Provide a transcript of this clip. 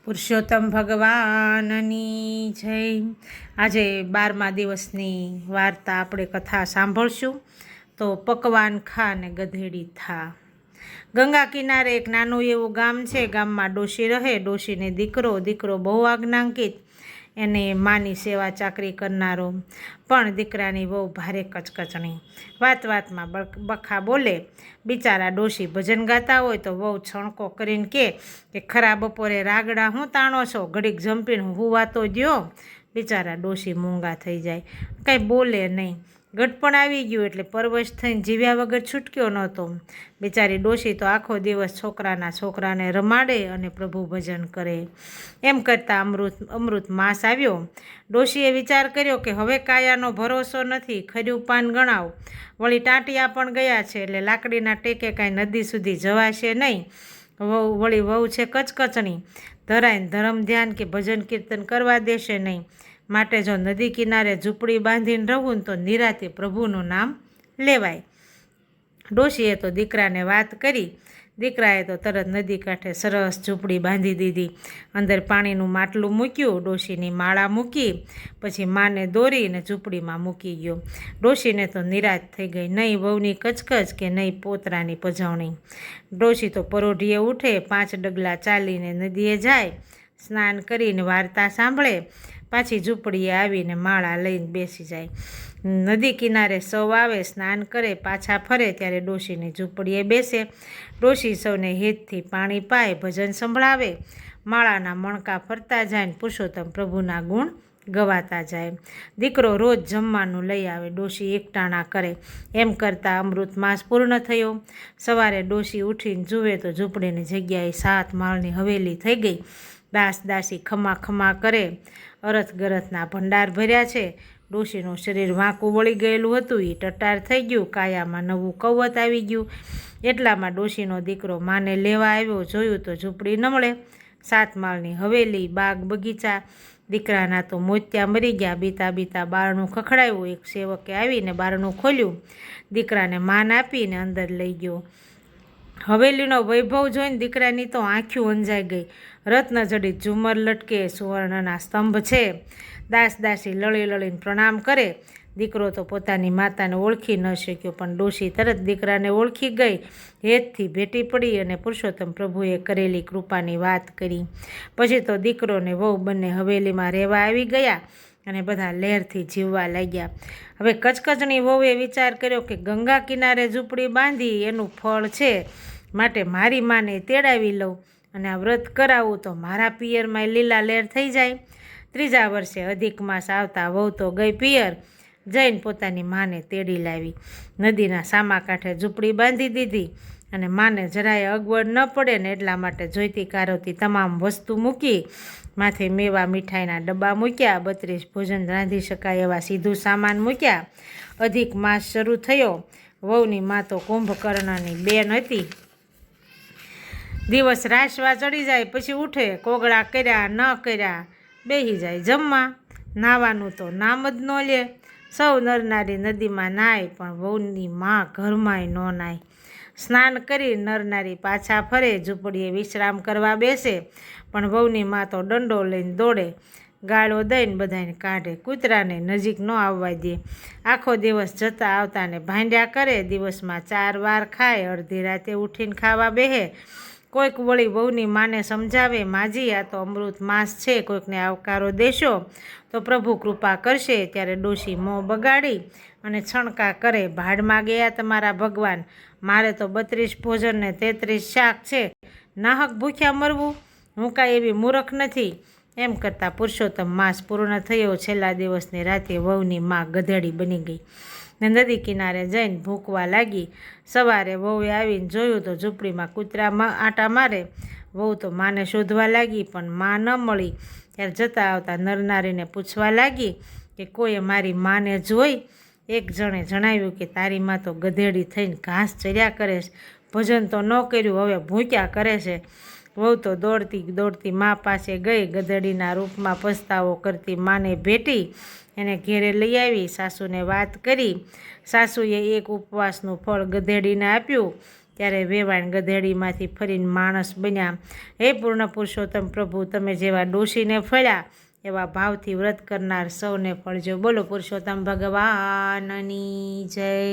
પુરુષોત્તમ ભગવાનની જય। આજે 12મા દિવસની વાર્તા આપણે કથા સાંભળશું। તો પકવાન ખા ને ગધેડી થા। ગંગા કિનારે એક નાનું એવું ગામ છે। ગામમાં ડોશી રહે। ડોશીને દીકરો બહુ આજ્ઞાંકિત, એને માની સેવા ચાકરી કરનારો, પણ દીકરાની બહુ ભારે કચકચણી, વાત વાતમાં બખા બોલે। બિચારા ડોશી ભજન ગાતા હોય તો બહુ છણકો કરીને કે ખરા બપોરે રાગડા હું તાણો છો, ઘડીક જંપીને હુવા તો દ્યો। બિચારા ડોશી મૂંગા થઈ જાય, કાંઈ બોલે નહીં। ગઢપણ આવી ગયું એટલે પરવશ થઈને જીવ્યા વગર છૂટક્યો નહોતો। બિચારી ડોશી તો આખો દિવસ છોકરાને રમાડે અને પ્રભુ ભજન કરે। એમ કરતાં અમૃત માસ આવ્યો। ડોશીએ વિચાર કર્યો કે હવે કાયાનો ભરોસો નથી, ખર્યું પાન ગણાવ। વળી ટાંટિયા પણ ગયા છે એટલે લાકડીના ટેકે કાંઈ નદી સુધી જવાશે નહીં। વહુ છે કચકચણી, ધરાઈને ધર્મ ધ્યાન કે ભજન કીર્તન કરવા દેશે નહીં। માટે જો નદી કિનારે ઝૂંપડી બાંધીને રહું તો નિરાતે પ્રભુનું નામ લેવાય। ડોશીએ તો દીકરાને વાત કરી। દીકરાએ તો તરત નદી કાંઠે સરસ ઝૂંપડી બાંધી દીધી। અંદર પાણીનું માટલું મૂક્યું, ડોશીની માળા મૂકી, પછી માને દોરીને ઝૂંપડીમાં મૂકી ગયો। ડોશીને તો નિરાશ થઈ ગઈ, નહીં વહુની કચકચ કે નહીં પોતરાની પજવણી। ડોશી તો પરોઢીએ ઉઠે, 5 ડગલા ચાલીને નદીએ જાય, સ્નાન કરીને વાર્તા સાંભળે, પાછી ઝૂંપડીએ આવીને માળા લઈને બેસી જાય। નદી કિનારે સૌ આવે, સ્નાન કરે, પાછા ફરે ત્યારે ડોશીની ઝૂંપડીએ બેસે। ડોશી સૌને હેતથી પાણી પાય, ભજન સંભળાવે, માળાના મણકા ફરતા જાય ને પુરુષોત્તમ પ્રભુના ગુણ ગવાતા જાય। દીકરો રોજ જમવાનું લઈ આવે, ડોશી એકટાણા કરે। એમ કરતાં અમૃત માસ પૂર્ણ થયો। સવારે ડોશી ઉઠીને જુએ તો ઝૂંપડીની જગ્યાએ 7 માળની હવેલી થઈ ગઈ। દાસી ખમા ખમા કરે, અરથ ગરથના ભંડાર ભર્યા છે। ડોશીનું શરીર વાંકું વળી ગયેલું હતું, એ ટટાર થઈ ગયું, કાયામાં નવું કવત આવી ગયું। એટલામાં ડોશીનો દીકરો માને લેવા આવ્યો, જોયું તો ઝૂંપડી ન મળે, 7 માળની હવેલી, બાગ બગીચા, દીકરાના તો મોતિયા મરી ગયા। બીતા બારણું ખખડાયું, એક સેવકે આવીને બારણું ખોલ્યું, દીકરાને માન આપીને અંદર લઈ ગયો। હવેલીનો વૈભવ જોઈને દીકરાની તો આંખ્યું અંજાઈ ગઈ। રત્નજડિત ઝુમર લટકે, સુવર્ણના સ્તંભ છે। દાસી લળીને પ્રણામ કરે। દીકરો તો પોતાની માતાને ઓળખી ન શક્યો, પણ ડોશી તરત દીકરાને ઓળખી ગઈ, હેતથી ભેટી પડી અને પુરુષોત્તમ પ્રભુએ કરેલી કૃપાની વાત કરી। પછી તો દીકરો ને વહુ બંને હવેલીમાં રહેવા આવી ગયા અને બધા લહેરથી જીવવા લાગ્યા। હવે કચકચણી વહુએ વિચાર કર્યો કે ગંગા કિનારે ઝૂંપડી બાંધી એનું ફળ છે, માટે મારી માને તેડાવી લઉં અને આ વ્રત કરાવું તો મારા પિયરમાં લીલા લહેર થઈ જાય। 3જા વર્ષે અધિક માસ આવતા વહુ તો ગઈ પિયર, જઈને પોતાની માને તેડી લાવી। નદીના સામા કાંઠે ઝૂંપડી બાંધી દીધી અને માને જરાય અગવડ ન પડે ને એટલા માટે જોઈતી કારોતી તમામ વસ્તુ મૂકી, માથે મેવા મીઠાઈના ડબ્બા મૂક્યા, 32 ભોજન રાંધી શકાય એવા સીધું સામાન મૂક્યા। અધિક માસ શરૂ થયો। વહુની મા તો કુંભકર્ણની બેન હતી। દિવસ રાસવા ચડી જાય પછી ઉઠે, કોગળા કર્યા ન કર્યા બેસી જાય જમવા। નાવાનું તો નામ જ ન લે। સૌ નરનારી નદીમાં નાય, પણ વહુની મા ઘરમાંય ન નાય। સ્નાન કરી નરનારી પાછા ફરે, ઝૂંપડીએ વિશ્રામ કરવા બેસે, પણ વહુની મા તો દંડો લઈને દોડે, ગાળો દઈને બધાને કાઢે, કૂતરાને નજીક ન આવવા દે। આખો દિવસ જતા આવતાને ભાંડ્યા કરે। દિવસમાં 4 વાર ખાય, અડધી રાતે ઉઠીને ખાવા બેહે। કોઈક વળી વહુની માને સમજાવે, માજી આ તો અમૃત માસ છે, કોઈકને આવકારો દેશો તો પ્રભુ કૃપા કરશે। ત્યારે ડોશી મોં બગાડી અને છણકા કરે, ભાડમાં ગયા તમારા ભગવાન, મારે તો 32 ભોજન ને 33 શાક છે, નાહક ભૂખ્યા મરવું, હું કાંઈ એવી મૂરખ નથી। એમ કરતાં પુરુષોત્તમ માસ પૂર્ણ થયો। છેલ્લા દિવસની રાતે વહુની મા ગધેડી બની ગઈ ને નદી કિનારે જઈને ભૂંકવા લાગી। સવારે વહુએ આવીને જોયું તો ઝૂંપડીમાં કૂતરા આંટા મારે। વહુ તો માને શોધવા લાગી, પણ મા ન મળી। ત્યારે જતાં આવતા નરનારીને પૂછવા લાગી કે કોઈએ મારી માને જોઈ? એક જણે જણાવ્યું કે તારી મા તો ગધેડી થઈને ઘાસ ચર્યા કરે છે, ભજન તો ન કર્યું, હવે ભૂંક્યા કરે છે। વહુ તો દોડતી મા પાસે ગઈ, ગધેડીના રૂપમાં પસ્તાવો કરતી માને ભેટી, એને ઘેરે લઈ આવી, સાસુને વાત કરી। સાસુએ એક ઉપવાસનું ફળ ગધેડીને આપ્યું। ત્યારે વેવાણ ગધેડીમાંથી ફરીને માણસ બન્યા. હે પૂર્ણ પુરુષોત્તમ પ્રભુ, તમે જેવા ડોશીને ફળ્યા એવા ભાવથી વ્રત કરનાર સૌને ફળજો. બોલો પુરુષોત્તમ ભગવાનની જય.